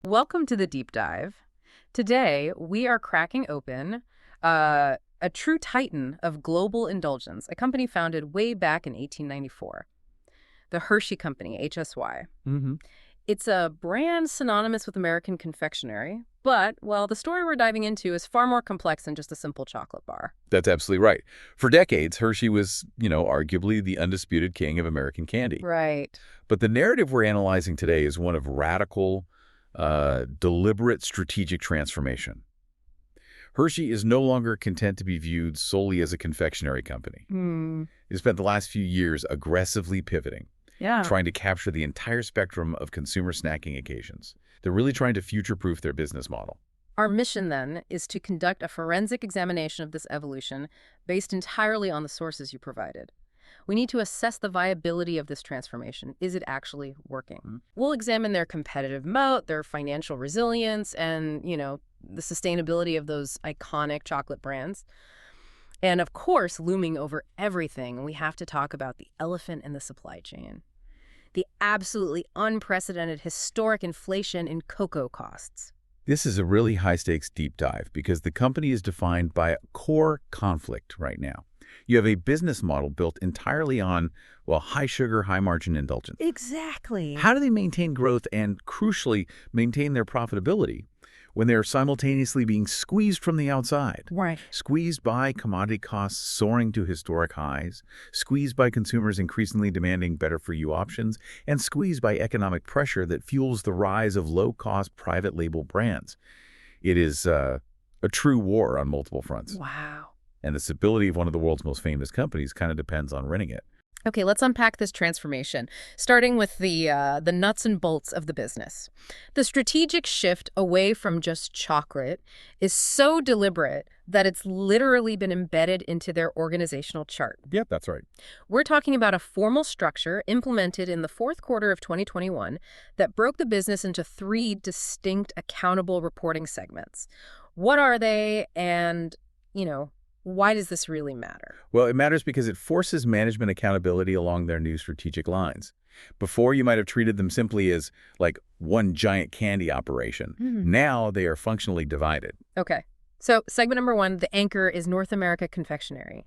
Welcome to the deep dive. Today, we are cracking open a true titan of global indulgence, a company founded way back in 1894, the Hershey Company, HSY. Mm-hmm. It's a brand synonymous with American confectionery, but, well, the story we're diving into is far more complex than just a simple chocolate bar. That's absolutely right. For decades, Hershey was, arguably the undisputed king of American candy. Right. But the narrative we're analyzing today is one of radical, deliberate strategic transformation. Hershey is no longer content to be viewed solely as a confectionery company. It spent the last few years aggressively pivoting, trying to capture the entire spectrum of consumer snacking occasions. They're really trying to future-proof their business model. Our mission, then, is to conduct a forensic examination of this evolution based entirely on the sources you provided. We need to assess the viability of this transformation. Is it actually working? We'll examine their competitive moat, their financial resilience, and, the sustainability of those iconic chocolate brands. And, of course, looming over everything, we have to talk about the elephant in the supply chain. The absolutely unprecedented historic inflation in cocoa costs. This is a really high-stakes deep dive because the company is defined by a core conflict right now. You have a business model built entirely on, high-sugar, high-margin indulgence. Exactly. How do they maintain growth and, crucially, maintain their profitability when they're simultaneously being squeezed from the outside? Right. Squeezed by commodity costs soaring to historic highs, squeezed by consumers increasingly demanding better-for-you options, and squeezed by economic pressure that fuels the rise of low-cost private label brands. It is a true war on multiple fronts. Wow. And the stability of one of the world's most famous companies kind of depends on running it. Okay, let's unpack this transformation, starting with the nuts and bolts of the business. The strategic shift away from just chocolate is so deliberate that it's literally been embedded into their organizational chart. Yep, that's right. We're talking about a formal structure implemented in the fourth quarter of 2021 that broke the business into 3 distinct accountable reporting segments. What are they and, why does this really matter? Well, it matters because it forces management accountability along their new strategic lines. Before, you might have treated them simply as, one giant candy operation. Now, they are functionally divided. Okay. So, segment number 1, the anchor is North America confectionery.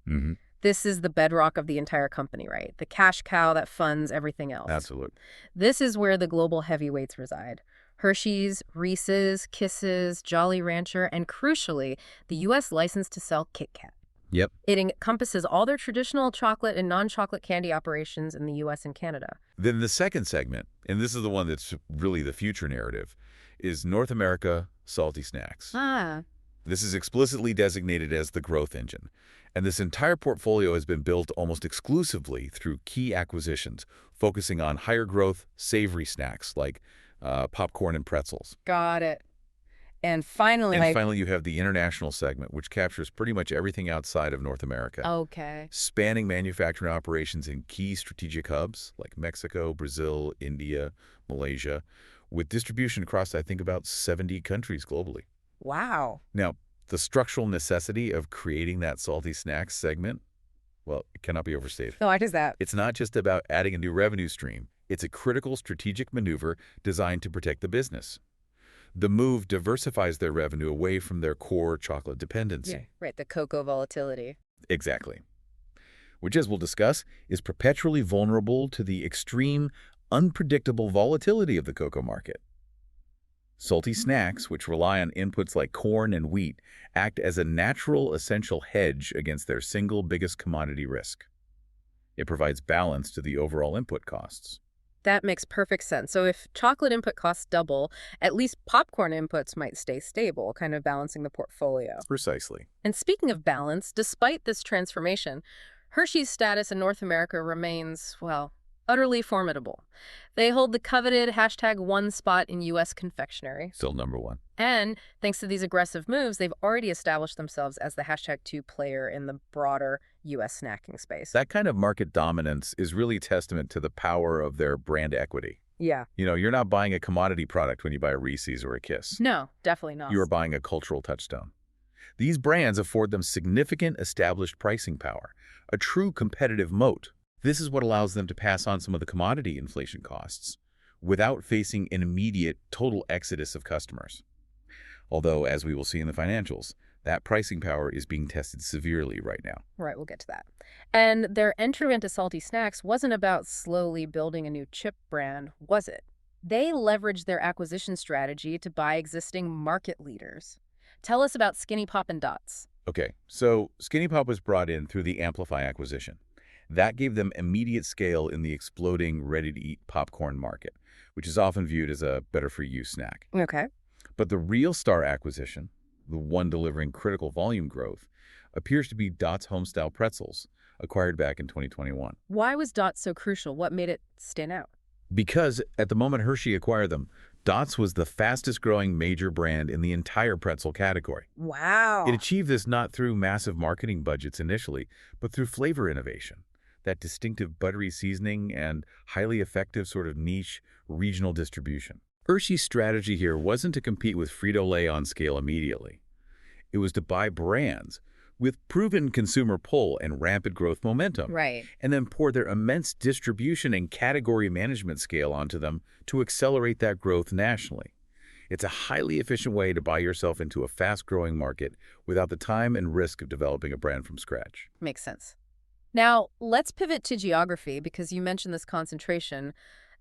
This is the bedrock of the entire company, right? The cash cow that funds everything else. Absolutely. This is where the global heavyweights reside. Hershey's, Reese's, Kisses, Jolly Rancher, and crucially, the U.S. license to sell Kit Kat. Yep. It encompasses all their traditional chocolate and non-chocolate candy operations in the U.S. and Canada. Then the second segment, and this is the one that's really the future narrative, is North America salty snacks. This is explicitly designated as the growth engine. And this entire portfolio has been built almost exclusively through key acquisitions, focusing on higher growth, savory snacks like popcorn and pretzels. Got it. And finally, you have the international segment, which captures pretty much everything outside of North America. Okay. Spanning manufacturing operations in key strategic hubs like Mexico, Brazil, India, Malaysia, with distribution across, I think, about 70 countries globally. Wow. Now, the structural necessity of creating that salty snacks segment, it cannot be overstated. Why does that? It's not just about adding a new revenue stream. It's a critical strategic maneuver designed to protect the business. The move diversifies their revenue away from their core chocolate dependency. Yeah, right, the cocoa volatility. Exactly. Which, as we'll discuss, is perpetually vulnerable to the extreme, unpredictable volatility of the cocoa market. Salty snacks, which rely on inputs like corn and wheat, act as a natural, essential hedge against their single biggest commodity risk. It provides balance to the overall input costs. That makes perfect sense. So if chocolate input costs double, at least popcorn inputs might stay stable, kind of balancing the portfolio. Precisely. And speaking of balance, despite this transformation, Hershey's status in North America remains, utterly formidable. They hold the coveted #1 spot in U.S. confectionery. Still number 1. And thanks to these aggressive moves, they've already established themselves as the #2 player in the broader U.S. snacking space. That kind of market dominance is really testament to the power of their brand equity. Yeah. You're not buying a commodity product when you buy a Reese's or a Kiss. No, definitely not. You are buying a cultural touchstone. These brands afford them significant established pricing power, a true competitive moat. This is what allows them to pass on some of the commodity inflation costs, without facing an immediate total exodus of customers. Although, as we will see in the financials, that pricing power is being tested severely right now. Right, we'll get to that. And their entry into salty snacks wasn't about slowly building a new chip brand, was it? They leveraged their acquisition strategy to buy existing market leaders. Tell us about Skinny Pop and Dots. Okay, so Skinny Pop was brought in through the Amplify acquisition. That gave them immediate scale in the exploding ready-to-eat popcorn market, which is often viewed as a better-for-you snack. Okay. But the real star acquisition, the one delivering critical volume growth, appears to be Dots Homestyle Pretzels, acquired back in 2021. Why was Dots so crucial? What made it stand out? Because at the moment Hershey acquired them, Dots was the fastest-growing major brand in the entire pretzel category. Wow. It achieved this not through massive marketing budgets initially, but through flavor innovation, that distinctive buttery seasoning and highly effective sort of niche regional distribution. Hershey's strategy here wasn't to compete with Frito-Lay on scale immediately. It was to buy brands with proven consumer pull and rampant growth momentum, Right. and then pour their immense distribution and category management scale onto them to accelerate that growth nationally. It's a highly efficient way to buy yourself into a fast-growing market without the time and risk of developing a brand from scratch. Makes sense. Now, let's pivot to geography because you mentioned this concentration.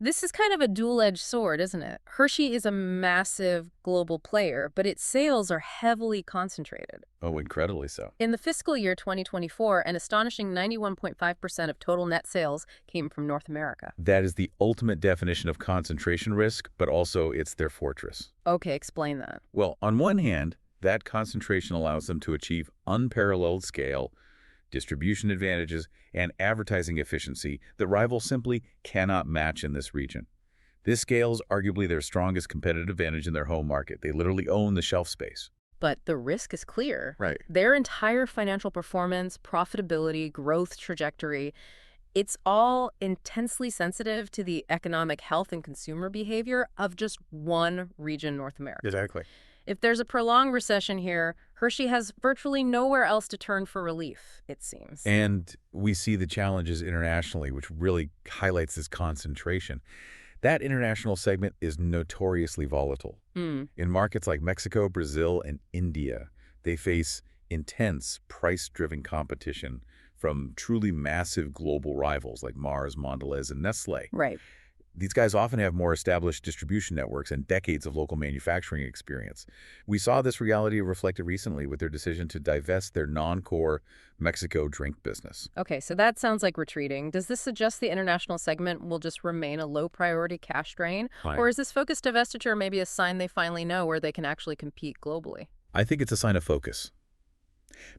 This is kind of a dual-edged sword, isn't it? Hershey is a massive global player, but its sales are heavily concentrated. Oh, incredibly so. In the fiscal year 2024, an astonishing 91.5% of total net sales came from North America. That is the ultimate definition of concentration risk, but also it's their fortress. Okay, explain that. Well, on one hand, that concentration allows them to achieve unparalleled scale, distribution advantages, and advertising efficiency that rivals simply cannot match in this region. This scale is arguably their strongest competitive advantage in their home market. They literally own the shelf space. But the risk is clear. Right. Their entire financial performance, profitability, growth trajectory, it's all intensely sensitive to the economic health and consumer behavior of just one region, North America. Exactly. If there's a prolonged recession here, Hershey has virtually nowhere else to turn for relief, it seems. And we see the challenges internationally, which really highlights this concentration. That international segment is notoriously volatile. In markets like Mexico, Brazil, and India, they face intense price-driven competition from truly massive global rivals like Mars, Mondelez, and Nestle. Right. These guys often have more established distribution networks and decades of local manufacturing experience. We saw this reality reflected recently with their decision to divest their non-core Mexico drink business. Okay, so that sounds like retreating. Does this suggest the international segment will just remain a low-priority cash drain? Right. Or is this focused divestiture maybe a sign they finally know where they can actually compete globally? I think it's a sign of focus.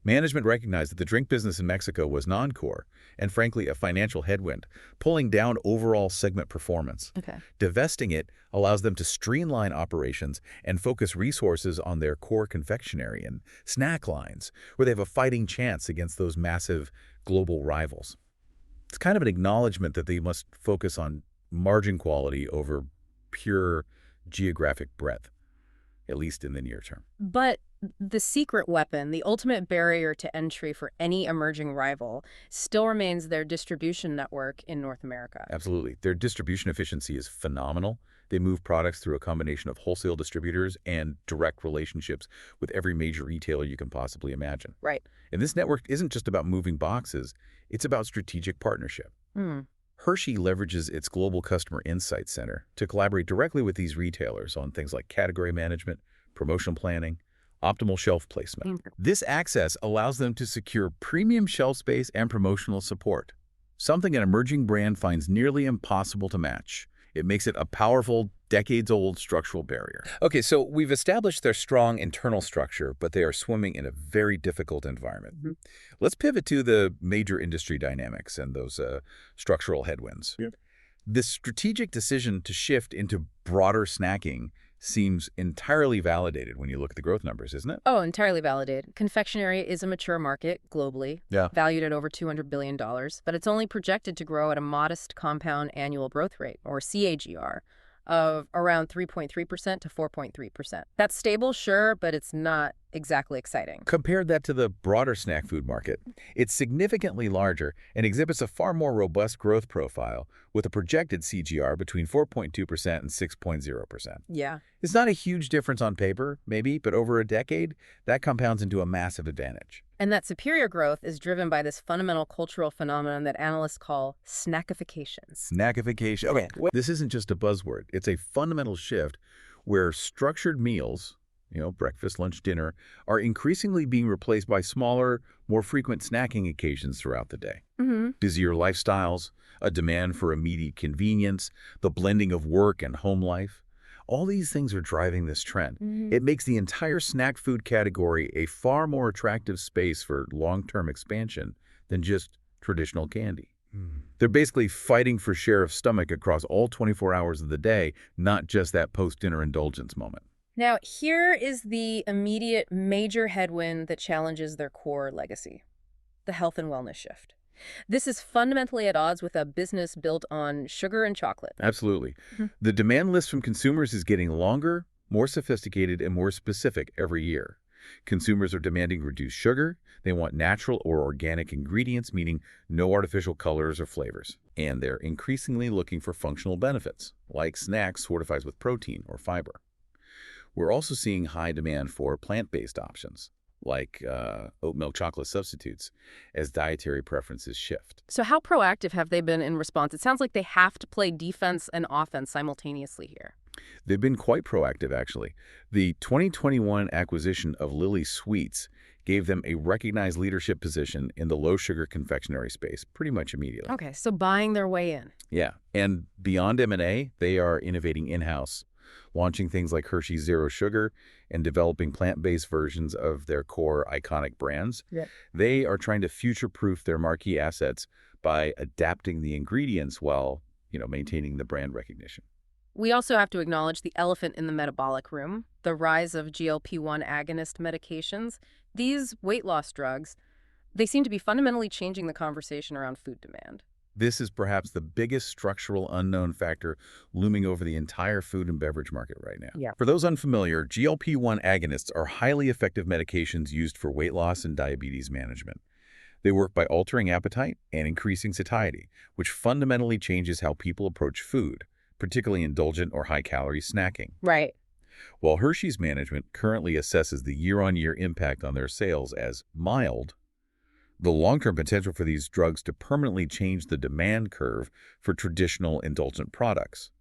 Management recognized that the drink business in Mexico was non-core and, frankly, a financial headwind, pulling down overall segment performance. Okay. Divesting it allows them to streamline operations and focus resources on their core confectionery and snack lines, where they have a fighting chance against those massive global rivals. It's kind of an acknowledgement that they must focus on margin quality over pure geographic breadth, at least in the near term. But the secret weapon, the ultimate barrier to entry for any emerging rival, still remains their distribution network in North America. Absolutely. Their distribution efficiency is phenomenal. They move products through a combination of wholesale distributors and direct relationships with every major retailer you can possibly imagine. Right. And this network isn't just about moving boxes, it's about strategic partnership. Hershey leverages its Global Customer Insight Center to collaborate directly with these retailers on things like category management, promotion planning, optimal shelf placement. This access allows them to secure premium shelf space and promotional support, something an emerging brand finds nearly impossible to match. It makes it a powerful, decades-old structural barrier. Okay, so we've established their strong internal structure, but they are swimming in a very difficult environment. Let's pivot to the major industry dynamics and those structural headwinds. This strategic decision to shift into broader snacking seems entirely validated when you look at the growth numbers, isn't it? Oh, entirely validated. Confectionery is a mature market globally, valued at over $200 billion, but it's only projected to grow at a modest compound annual growth rate, or CAGR, of around 3.3% to 4.3%. That's stable, sure, but it's not exactly exciting. Compare that to the broader snack food market. It's significantly larger and exhibits a far more robust growth profile with a projected CGR between 4.2% and 6.0%. Yeah. It's not a huge difference on paper, maybe, but over a decade, that compounds into a massive advantage. And that superior growth is driven by this fundamental cultural phenomenon that analysts call snackification. Snackification. Okay, this isn't just a buzzword. It's a fundamental shift where structured meals, breakfast, lunch, dinner, are increasingly being replaced by smaller, more frequent snacking occasions throughout the day. Busier lifestyles, a demand for immediate convenience, the blending of work and home life. All these things are driving this trend. It makes the entire snack food category a far more attractive space for long-term expansion than just traditional candy. They're basically fighting for share of stomach across all 24 hours of the day, not just that post-dinner indulgence moment. Now, here is the immediate major headwind that challenges their core legacy: the health and wellness shift. This is fundamentally at odds with a business built on sugar and chocolate. Absolutely. The demand list from consumers is getting longer, more sophisticated, and more specific every year. Consumers are demanding reduced sugar. They want natural or organic ingredients, meaning no artificial colors or flavors. And they're increasingly looking for functional benefits, like snacks fortified with protein or fiber. We're also seeing high demand for plant-based options, like oat milk chocolate substitutes, as dietary preferences shift. So how proactive have they been in response? It sounds like they have to play defense and offense simultaneously here. They've been quite proactive, actually. The 2021 acquisition of Lily Sweets gave them a recognized leadership position in the low-sugar confectionery space pretty much immediately. Okay, so buying their way in. Yeah, and beyond M&A, they are innovating in-house, launching things like Hershey Zero Sugar and developing plant-based versions of their core iconic brands. They are trying to future-proof their marquee assets by adapting the ingredients while, maintaining the brand recognition. We also have to acknowledge the elephant in the metabolic room, the rise of GLP-1 agonist medications. These weight loss drugs, they seem to be fundamentally changing the conversation around food demand. This is perhaps the biggest structural unknown factor looming over the entire food and beverage market right now. Yeah. For those unfamiliar, GLP-1 agonists are highly effective medications used for weight loss and diabetes management. They work by altering appetite and increasing satiety, which fundamentally changes how people approach food, particularly indulgent or high-calorie snacking. Right. While Hershey's management currently assesses the year-on-year impact on their sales as mild, the long-term potential for these drugs to permanently change the demand curve for traditional indulgent products,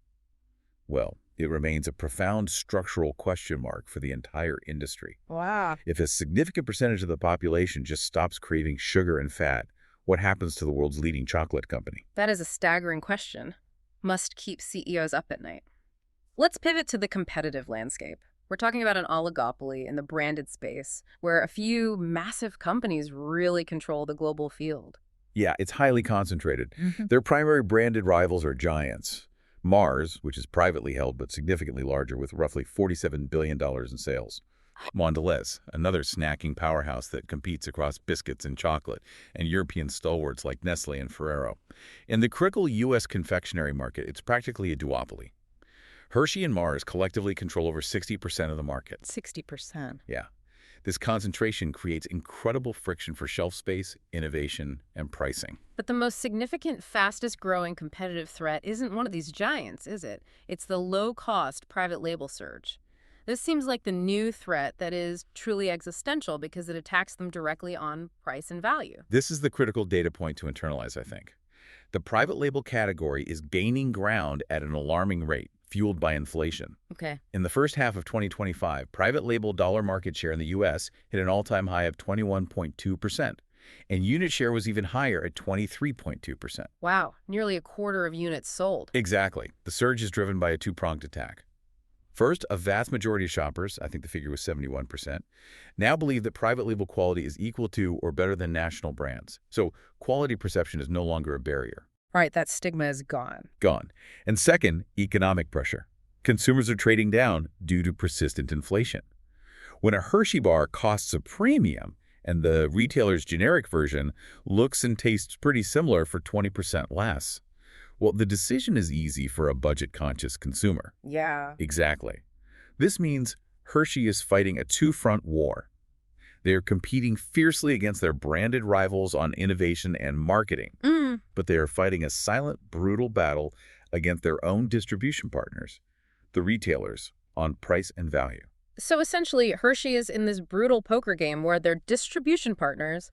well, it remains a profound structural question mark for the entire industry. Wow. If a significant percentage of the population just stops craving sugar and fat, what happens to the world's leading chocolate company? That is a staggering question. Must keep CEOs up at night. Let's pivot to the competitive landscape. We're talking about an oligopoly in the branded space where a few massive companies really control the global field. Yeah, it's highly concentrated. Their primary branded rivals are giants. Mars, which is privately held but significantly larger with roughly $47 billion in sales. Mondelez, another snacking powerhouse that competes across biscuits and chocolate, and European stalwarts like Nestle and Ferrero. In the critical U.S. confectionery market, it's practically a duopoly. Hershey and Mars collectively control over 60% of the market. 60%. Yeah. This concentration creates incredible friction for shelf space, innovation, and pricing. But the most significant, fastest-growing competitive threat isn't one of these giants, is it? It's the low-cost private label surge. This seems like the new threat that is truly existential because it attacks them directly on price and value. This is the critical data point to internalize, I think. The private label category is gaining ground at an alarming rate, fueled by inflation. Okay. In the first half of 2025, private label dollar market share in the U.S. hit an all-time high of 21.2%, and unit share was even higher at 23.2%. Wow, nearly a quarter of units sold. Exactly. The surge is driven by a two-pronged attack. First, a vast majority of shoppers, I think the figure was 71%, now believe that private label quality is equal to or better than national brands. So quality perception is no longer a barrier. Right, that stigma is gone. Gone. And second, economic pressure. Consumers are trading down due to persistent inflation. When a Hershey bar costs a premium and the retailer's generic version looks and tastes pretty similar for 20% less, well, the decision is easy for a budget-conscious consumer. Yeah. Exactly. This means Hershey is fighting a two-front war. They are competing fiercely against their branded rivals on innovation and marketing, but they are fighting a silent, brutal battle against their own distribution partners, the retailers, on price and value. So essentially, Hershey is in this brutal poker game where their distribution partners,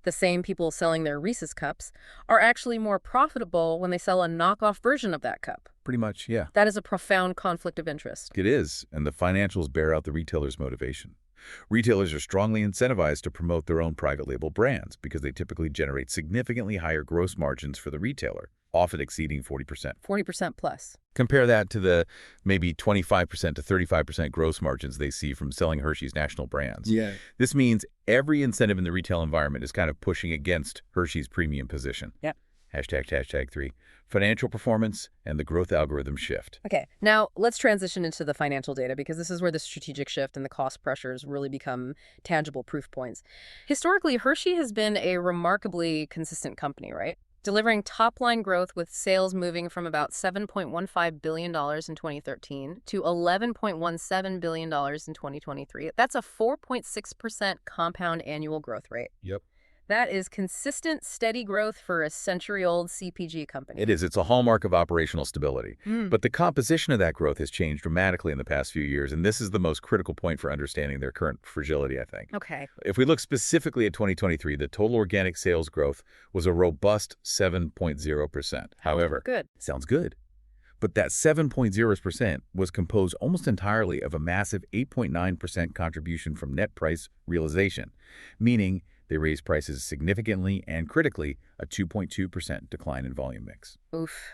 the same people selling their Reese's cups, are actually more profitable when they sell a knockoff version of that cup. Pretty much, yeah. That is a profound conflict of interest. It is, and the financials bear out the retailer's motivation. Retailers are strongly incentivized to promote their own private label brands because they typically generate significantly higher gross margins for the retailer, often exceeding 40%. 40% plus. Compare that to the maybe 25% to 35% gross margins they see from selling Hershey's national brands. Yeah. This means every incentive in the retail environment is kind of pushing against Hershey's premium position. Yep. Hashtag 3. Financial performance and the growth algorithm shift. Okay, now let's transition into the financial data because this is where the strategic shift and the cost pressures really become tangible proof points. Historically, Hershey has been a remarkably consistent company, right? Delivering top-line growth with sales moving from about $7.15 billion in 2013 to $11.17 billion in 2023. That's a 4.6% compound annual growth rate. Yep. That is consistent, steady growth for a century-old CPG company. It is. It's a hallmark of operational stability. Mm. But the composition of that growth has changed dramatically in the past few years, and this is the most critical point for understanding their current fragility, I think. Okay. If we look specifically at 2023, the total organic sales growth was a robust 7.0%. However, Good. sounds good. But that 7.0% was composed almost entirely of a massive 8.9% contribution from net price realization, meaning they raised prices significantly and critically a 2.2% decline in volume mix. Oof.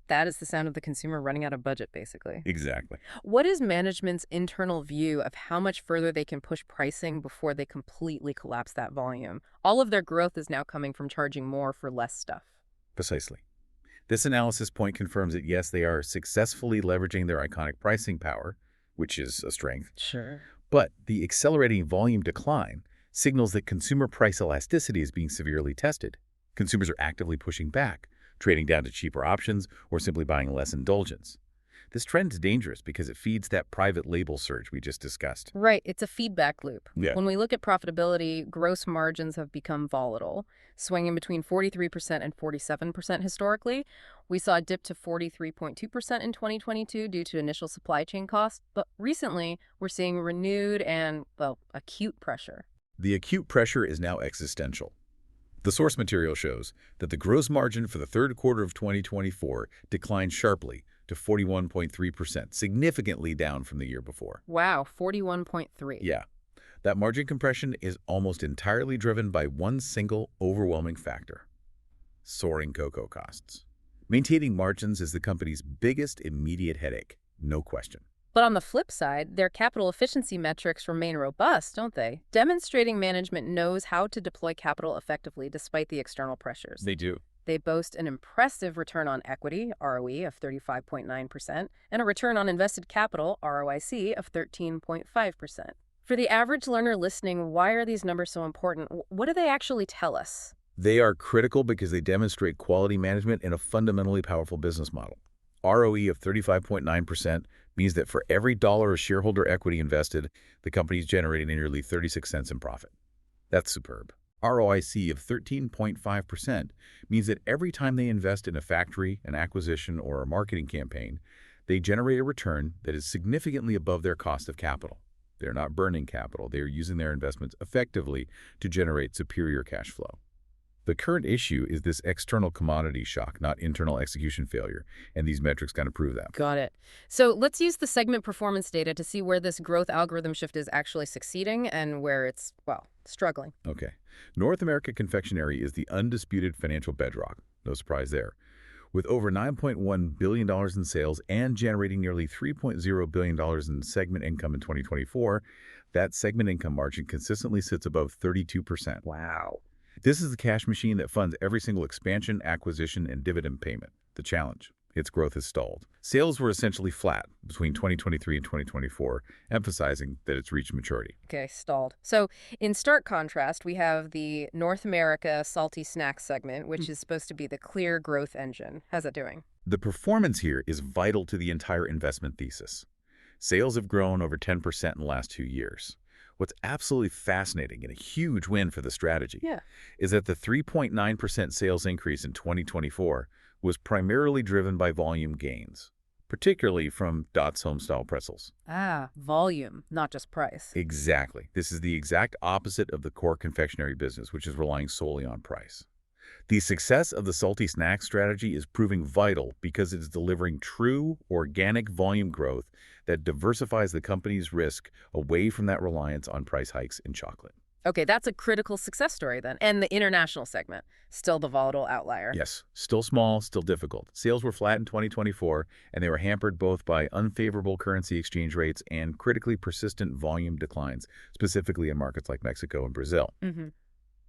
That is the sound of the consumer running out of budget, basically. Exactly. What is management's internal view of how much further they can push pricing before they completely collapse that volume? All of their growth is now coming from charging more for less stuff. Precisely. This analysis point confirms that, yes, they are successfully leveraging their iconic pricing power, which is a strength, Sure. but the accelerating volume decline signals that consumer price elasticity is being severely tested. Consumers are actively pushing back, trading down to cheaper options, or simply buying less indulgence. This trend is dangerous because it feeds that private label surge we just discussed. Right. It's a feedback loop. Yeah. When we look at profitability, gross margins have become volatile, swinging between 43% and 47% historically. We saw a dip to 43.2% in 2022 due to initial supply chain costs, but recently we're seeing renewed and, well, acute pressure. The acute pressure is now existential. The source material shows that the gross margin for the third quarter of 2024 declined sharply to 41.3%, significantly down from the year before. Wow, 41.3. Yeah, that margin compression is almost entirely driven by one single overwhelming factor: soaring cocoa costs. Maintaining margins is the company's biggest immediate headache, no question. But on the flip side, their capital efficiency metrics remain robust, don't they? Demonstrating management knows how to deploy capital effectively despite the external pressures. They do. They boast an impressive return on equity, ROE, of 35.9%, and a return on invested capital, ROIC, of 13.5%. For the average learner listening, why are these numbers so important? What do they actually tell us? They are critical because they demonstrate quality management in a fundamentally powerful business model. ROE of 35.9% means that for every dollar of shareholder equity invested, the company is generating nearly 36 cents in profit. That's superb. ROIC of 13.5% means that every time they invest in a factory, an acquisition, or a marketing campaign, they generate a return that is significantly above their cost of capital. They're not burning capital. They are using their investments effectively to generate superior cash flow. The current issue is this external commodity shock, not internal execution failure, and these metrics kind of prove that. Got it. So let's use the segment performance data to see where this growth algorithm shift is actually succeeding and where it's, well, struggling. Okay. North America confectionery is the undisputed financial bedrock. No surprise there. With over $9.1 billion in sales and generating nearly $3.0 billion in segment income in 2024, that segment income margin consistently sits above 32%. Wow. This is the cash machine that funds every single expansion, acquisition, and dividend payment. The challenge: its growth has stalled. Sales were essentially flat between 2023 and 2024, emphasizing that it's reached maturity. Okay, stalled. So in stark contrast, we have the North America salty snacks segment, which is supposed to be the clear growth engine. How's that doing? The performance here is vital to the entire investment thesis. Sales have grown over 10% in the last 2 years, What's absolutely fascinating and a huge win for the strategy Yeah. is that the 3.9% sales increase in 2024 was primarily driven by volume gains, particularly from Dot's home-style pretzels. Ah, volume, not just price. Exactly. This is the exact opposite of the core confectionery business, which is relying solely on price. The success of the salty snack strategy is proving vital because it is delivering true, organic volume growth that diversifies the company's risk away from that reliance on price hikes in chocolate. Okay, that's a critical success story then. And the international segment, still the volatile outlier. Yes, still small, still difficult. Sales were flat in 2024, and they were hampered both by unfavorable currency exchange rates and critically persistent volume declines, specifically in markets like Mexico and Brazil. Mm-hmm.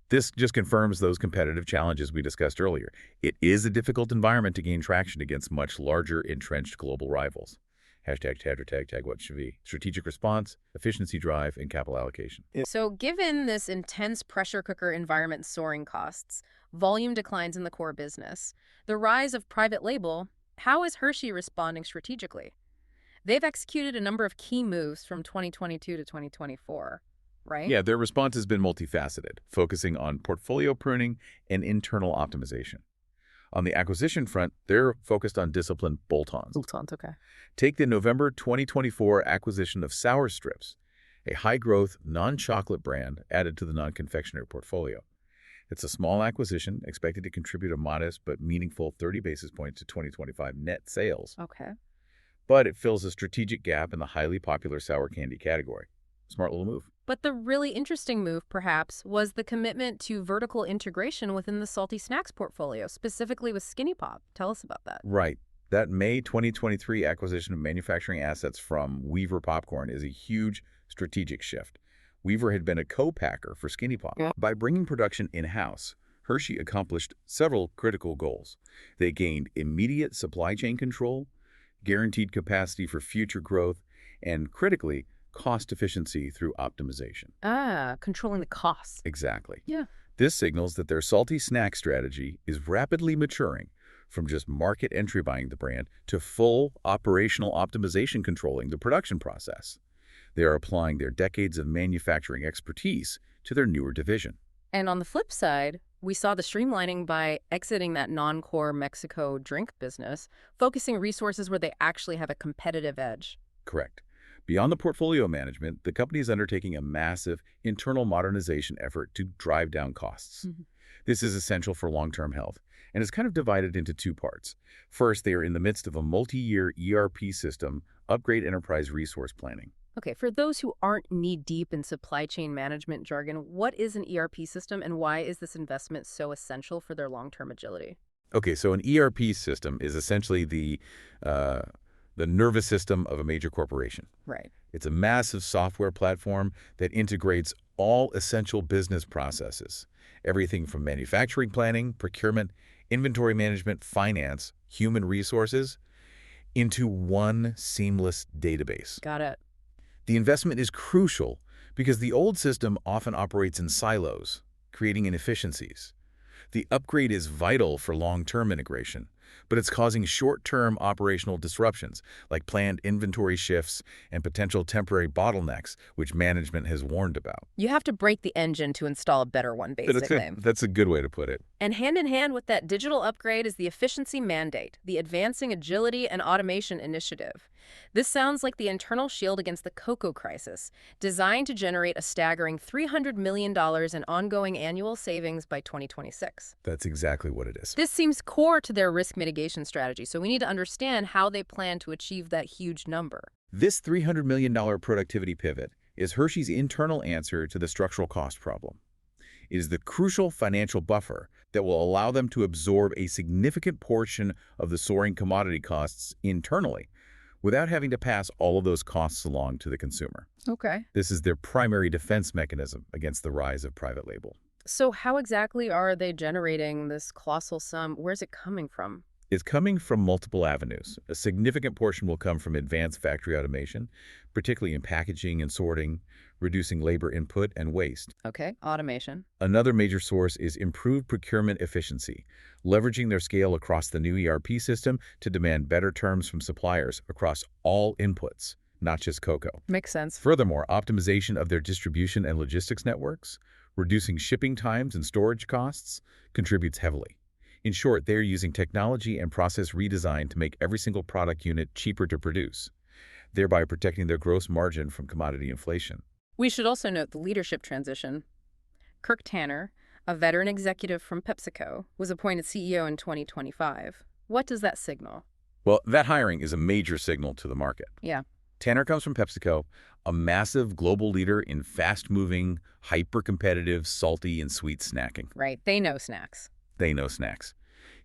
This just confirms those competitive challenges we discussed earlier. It is a difficult environment to gain traction against much larger, entrenched global rivals. #tag what should be. Strategic response, efficiency drive, and capital allocation. So given this intense pressure cooker environment soaring costs, volume declines in the core business, the rise of private label, how is Hershey responding strategically? They've executed a number of key moves from 2022 to 2024, right? Yeah, their response has been multifaceted, focusing on portfolio pruning and internal optimization. On the acquisition front, they're focused on disciplined bolt-ons. Bolt-ons, okay. Take the November 2024 acquisition of Sour Strips, a high-growth, non-chocolate brand added to the non-confectionery portfolio. It's a small acquisition expected to contribute a modest but meaningful 30 basis points to 2025 net sales, Okay. but it fills a strategic gap in the highly popular sour candy category. Smart little move. But the really interesting move, perhaps, was the commitment to vertical integration within the salty snacks portfolio, specifically with Skinny Pop. Tell us about that. Right. That May 2023 acquisition of manufacturing assets from Weaver Popcorn is a huge strategic shift. Weaver had been a co-packer for Skinny Pop. Yeah. By bringing production in-house, Hershey accomplished several critical goals. They gained immediate supply chain control, guaranteed capacity for future growth, and critically, cost efficiency through optimization. Ah, controlling the costs. Exactly. Yeah. This signals that their salty snack strategy is rapidly maturing from just market entry buying the brand to full operational optimization controlling the production process. They are applying their decades of manufacturing expertise to their newer division. And on the flip side, we saw the streamlining by exiting that non-core Mexico drink business, focusing resources where they actually have a competitive edge. Correct. Beyond the portfolio management, the company is undertaking a massive internal modernization effort to drive down costs. Mm-hmm. This is essential for long-term health, and is kind of divided into two parts. First, they are in the midst of a multi-year ERP system, upgrade enterprise resource planning. Okay, for those who aren't knee-deep in supply chain management jargon, what is an ERP system and why is this investment so essential for their long-term agility? Okay, so an ERP system is essentially the nervous system of a major corporation. Right. It's a massive software platform that integrates all essential business processes, everything from manufacturing planning, procurement, inventory management, finance, human resources, into one seamless database. Got it. The investment is crucial because the old system often operates in silos, creating inefficiencies. The upgrade is vital for long-term integration, but it's causing short-term operational disruptions like planned inventory shifts and potential temporary bottlenecks, which management has warned about. You have to break the engine to install a better one, basically. That's a good way to put it. And hand in hand with that digital upgrade is the efficiency mandate, the Advancing Agility and Automation Initiative. This sounds like the internal shield against the cocoa crisis, designed to generate a staggering $300 million in ongoing annual savings by 2026. That's exactly what it is. This seems core to their risk mitigation strategy, so we need to understand how they plan to achieve that huge number. This $300 million productivity pivot is Hershey's internal answer to the structural cost problem. It is the crucial financial buffer that will allow them to absorb a significant portion of the soaring commodity costs internally without having to pass all of those costs along to the consumer. Okay. This is their primary defense mechanism against the rise of private label. So how exactly are they generating this colossal sum? Where's it coming from? It's coming from multiple avenues. A significant portion will come from advanced factory automation, particularly in packaging and sorting, reducing labor input and waste. Okay, automation. Another major source is improved procurement efficiency, leveraging their scale across the new ERP system to demand better terms from suppliers across all inputs, not just cocoa. Makes sense. Furthermore, optimization of their distribution and logistics networks, reducing shipping times and storage costs, contributes heavily. In short, they are using technology and process redesign to make every single product unit cheaper to produce, thereby protecting their gross margin from commodity inflation. We should also note the leadership transition. Kirk Tanner, a veteran executive from PepsiCo, was appointed CEO in 2025. What does that signal? Well, that hiring is a major signal to the market. Yeah. Tanner comes from PepsiCo, a massive global leader in fast-moving, hyper-competitive, salty and sweet snacking. Right. They know snacks. They know snacks.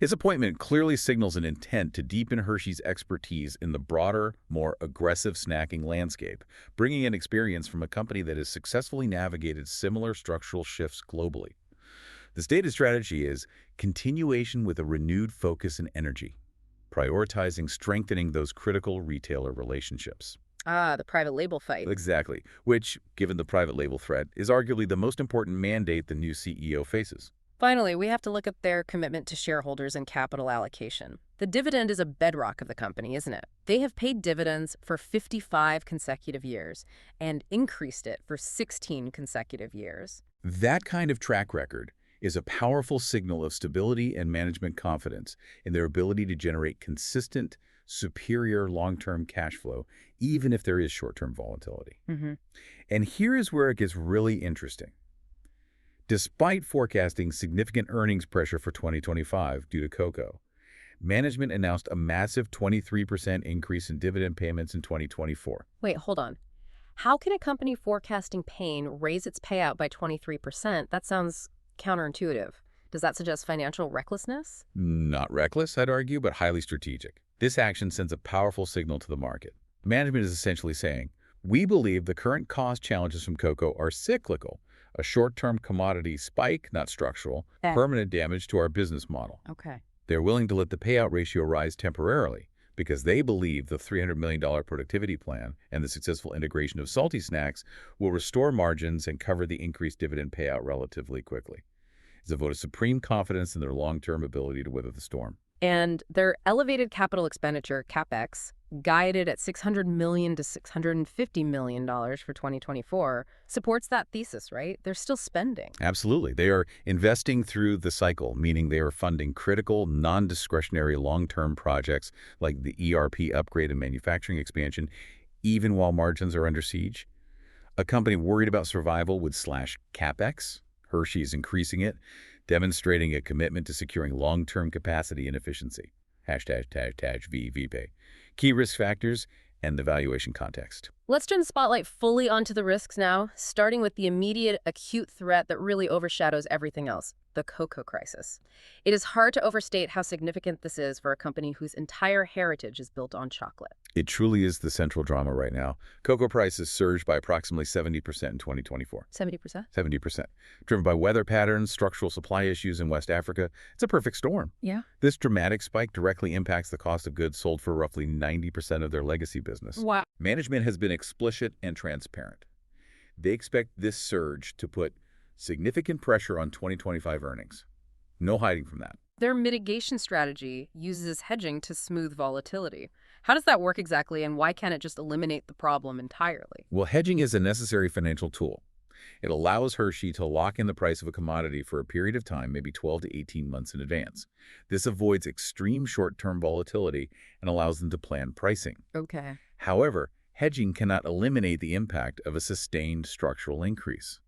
His appointment clearly signals an intent to deepen Hershey's expertise in the broader, more aggressive snacking landscape, bringing in experience from a company that has successfully navigated similar structural shifts globally. The stated strategy is continuation with a renewed focus and energy, prioritizing strengthening those critical retailer relationships. Ah, the private label fight. Exactly, which, given the private label threat, is arguably the most important mandate the new CEO faces. Finally, we have to look at their commitment to shareholders and capital allocation. The dividend is a bedrock of the company, isn't it? They have paid dividends for 55 consecutive years and increased it for 16 consecutive years. That kind of track record is a powerful signal of stability and management confidence in their ability to generate consistent, superior long-term cash flow, even if there is short-term volatility. And here is where it gets really interesting. Despite forecasting significant earnings pressure for 2025 due to cocoa, management announced a massive 23% increase in dividend payments in 2024. Wait, hold on. How can a company forecasting pain raise its payout by 23%? That sounds counterintuitive. Does that suggest financial recklessness? Not reckless, I'd argue, but highly strategic. This action sends a powerful signal to the market. Management is essentially saying, we believe the current cost challenges from cocoa are cyclical, a short-term commodity spike, not structural, permanent damage to our business model. Okay. They're willing to let the payout ratio rise temporarily because they believe the $300 million productivity plan and the successful integration of salty snacks will restore margins and cover the increased dividend payout relatively quickly. It's a vote of supreme confidence in their long-term ability to weather the storm. And their elevated capital expenditure, CapEx, guided at $600 million to $650 million for 2024, supports that thesis, right? They're still spending. Absolutely. They are investing through the cycle, meaning they are funding critical, non-discretionary long-term projects like the ERP upgrade and manufacturing expansion, even while margins are under siege. A company worried about survival would slash CapEx. Hershey is increasing it, demonstrating a commitment to securing long-term capacity and efficiency. #VPay. Key risk factors and the valuation context. Let's turn the spotlight fully onto the risks now, starting with the immediate acute threat that really overshadows everything else, the cocoa crisis. It is hard to overstate how significant this is for a company whose entire heritage is built on chocolate. It truly is the central drama right now. Cocoa prices surged by approximately 70% in 2024. 70%? 70%. Driven by weather patterns, structural supply issues in West Africa. It's a perfect storm. Yeah. This dramatic spike directly impacts the cost of goods sold for roughly 90% of their legacy business. Wow. Management has been explicit and transparent. They expect this surge to put significant pressure on 2025 earnings. No hiding from that. Their mitigation strategy uses hedging to smooth volatility. How does that work exactly, and why can't it just eliminate the problem entirely? Well, hedging is a necessary financial tool. It allows Hershey to lock in the price of a commodity for a period of time, maybe 12 to 18 months in advance. This avoids extreme short-term volatility and allows them to plan pricing. Okay. However, hedging cannot eliminate the impact of a sustained structural increase.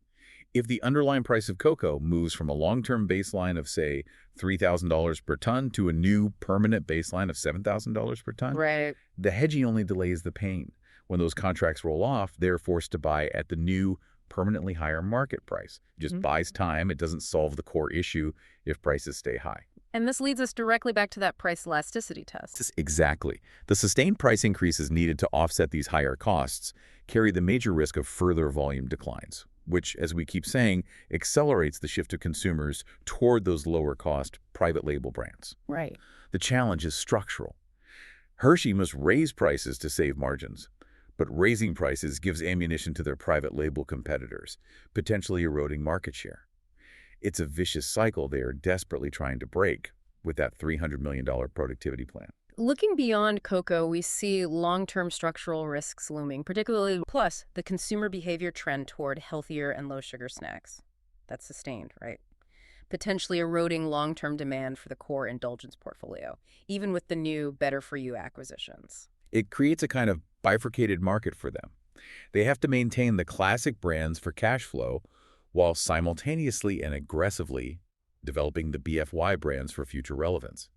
If the underlying price of cocoa moves from a long-term baseline of, say, $3,000 per ton to a new permanent baseline of $7,000 per ton, Right. the hedging only delays the pain. When those contracts roll off, they're forced to buy at the new, permanently higher market price. It just buys time. It doesn't solve the core issue if prices stay high. And this leads us directly back to that price elasticity test. Exactly. The sustained price increases needed to offset these higher costs carry the major risk of further volume declines, which, as we keep saying, accelerates the shift of consumers toward those lower-cost private label brands. Right. The challenge is structural. Hershey must raise prices to save margins, but raising prices gives ammunition to their private label competitors, potentially eroding market share. It's a vicious cycle they are desperately trying to break with that $300 million productivity plan. Looking beyond cocoa, we see long-term structural risks looming, particularly plus the consumer behavior trend toward healthier and low-sugar snacks. That's sustained, right? Potentially eroding long-term demand for the core indulgence portfolio, even with the new better-for-you acquisitions. It creates a kind of bifurcated market for them. They have to maintain the classic brands for cash flow while simultaneously and aggressively developing the BFY brands for future relevance.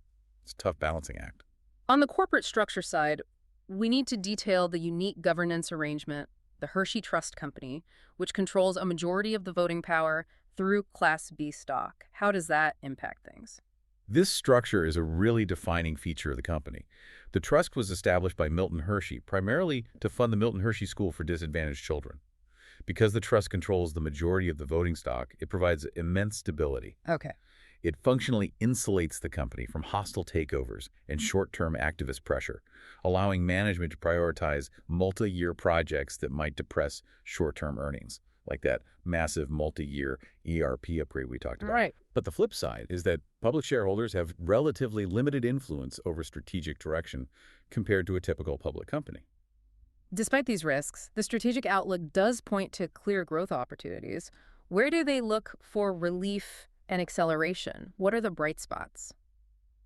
It's a tough balancing act. On the corporate structure side, we need to detail the unique governance arrangement, the Hershey Trust Company, which controls a majority of the voting power through Class B stock. How does that impact things? This structure is a really defining feature of the company. The trust was established by Milton Hershey primarily to fund the Milton Hershey School for Disadvantaged Children. Because the trust controls the majority of the voting stock, it provides immense stability. Okay. It functionally insulates the company from hostile takeovers and short-term activist pressure, allowing management to prioritize multi-year projects that might depress short-term earnings, like that massive multi-year ERP upgrade we talked about. Right. But the flip side is that public shareholders have relatively limited influence over strategic direction compared to a typical public company. Despite these risks, the strategic outlook does point to clear growth opportunities. Where do they look for relief and acceleration? What are the bright spots?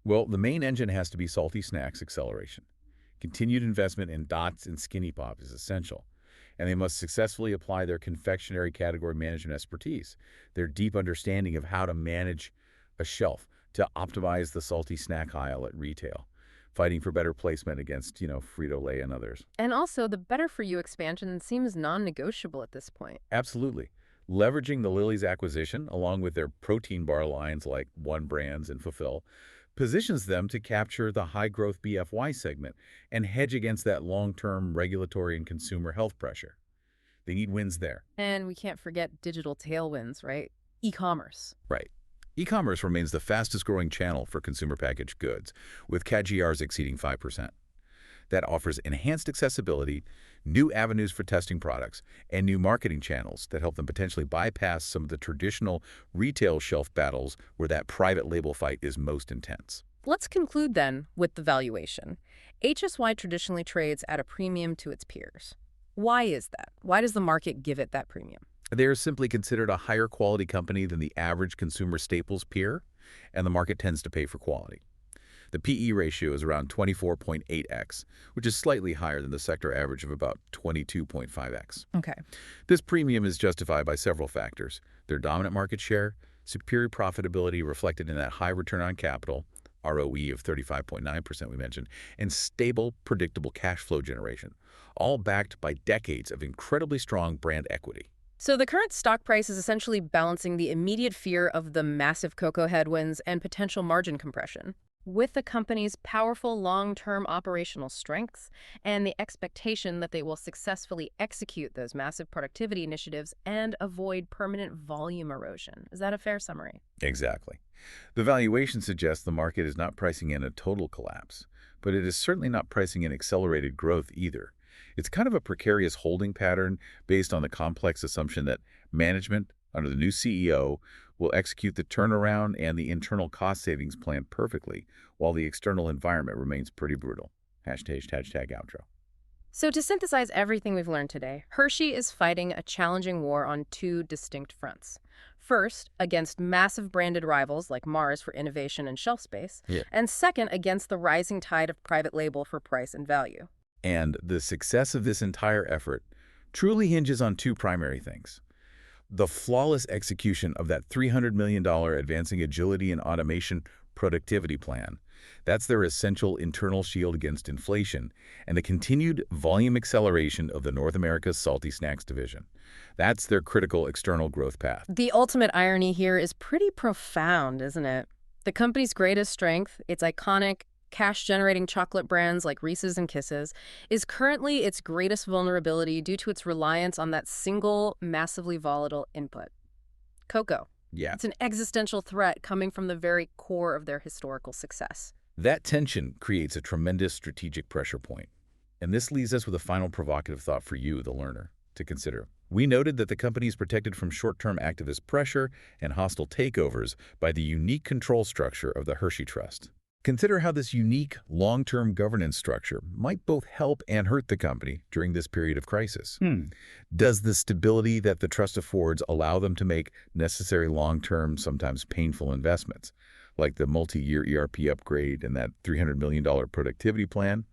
Well, the main engine has to be salty snacks acceleration. Continued investment in Dots and Skinny Pop is essential, and they must successfully apply their confectionery category management expertise, their deep understanding of how to manage a shelf to optimize the salty snack aisle at retail, fighting for better placement against, Frito-Lay and others. And also, the better for you expansion seems non-negotiable at this point. Absolutely. Leveraging the Lily's acquisition, along with their protein bar lines like One Brands and Fulfill, positions them to capture the high-growth BFY segment and hedge against that long-term regulatory and consumer health pressure. They need wins there. And we can't forget digital tailwinds, right? E-commerce. Right. E-commerce remains the fastest-growing channel for consumer packaged goods, with CAGRs exceeding 5%. That offers enhanced accessibility, new avenues for testing products, and new marketing channels that help them potentially bypass some of the traditional retail shelf battles where that private label fight is most intense. Let's conclude then with the valuation. HSY traditionally trades at a premium to its peers. Why is that? Why does the market give it that premium? They are simply considered a higher quality company than the average consumer staples peer, and the market tends to pay for quality. The PE ratio is around 24.8x, which is slightly higher than the sector average of about 22.5x. Okay. This premium is justified by several factors: their dominant market share, superior profitability reflected in that high return on capital, ROE of 35.9% we mentioned, and stable, predictable cash flow generation, all backed by decades of incredibly strong brand equity. So the current stock price is essentially balancing the immediate fear of the massive cocoa headwinds and potential margin compression with the company's powerful long-term operational strengths and the expectation that they will successfully execute those massive productivity initiatives and avoid permanent volume erosion. Is that a fair summary? Exactly. The valuation suggests the market is not pricing in a total collapse, but it is certainly not pricing in accelerated growth either. It's kind of a precarious holding pattern based on the complex assumption that management, under the new CEO, will execute the turnaround and the internal cost savings plan perfectly, while the external environment remains pretty brutal. Hashtag outro. So to synthesize everything we've learned today, Hershey is fighting a challenging war on two distinct fronts. First, against massive branded rivals like Mars for innovation and shelf space, and second, against the rising tide of private label for price and value. And the success of this entire effort truly hinges on two primary things: the flawless execution of that $300 million Advancing Agility and Automation Productivity Plan. That's their essential internal shield against inflation, and the continued volume acceleration of the North America's Salty Snacks division. That's their critical external growth path. The ultimate irony here is pretty profound, isn't it? The company's greatest strength, its iconic, cash-generating chocolate brands like Reese's and Kisses, is currently its greatest vulnerability due to its reliance on that single, massively volatile input: cocoa. Yeah. It's an existential threat coming from the very core of their historical success. That tension creates a tremendous strategic pressure point. And this leaves us with a final provocative thought for you, the learner, to consider. We noted that the company is protected from short-term activist pressure and hostile takeovers by the unique control structure of the Hershey Trust. Consider how this unique, long-term governance structure might both help and hurt the company during this period of crisis. Does the stability that the trust affords allow them to make necessary long-term, sometimes painful investments, like the multi-year ERP upgrade and that $300 million productivity plan?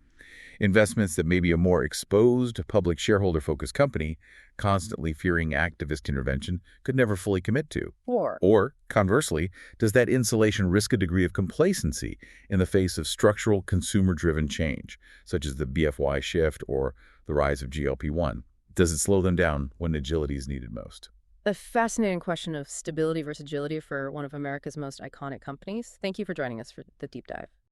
Investments that maybe a more exposed, public shareholder-focused company, constantly fearing activist intervention, could never fully commit to. Or, conversely, does that insulation risk a degree of complacency in the face of structural consumer-driven change, such as the BFY shift or the rise of GLP-1? Does it slow them down when agility is needed most? A fascinating question of stability versus agility for one of America's most iconic companies. Thank you for joining us for the deep dive.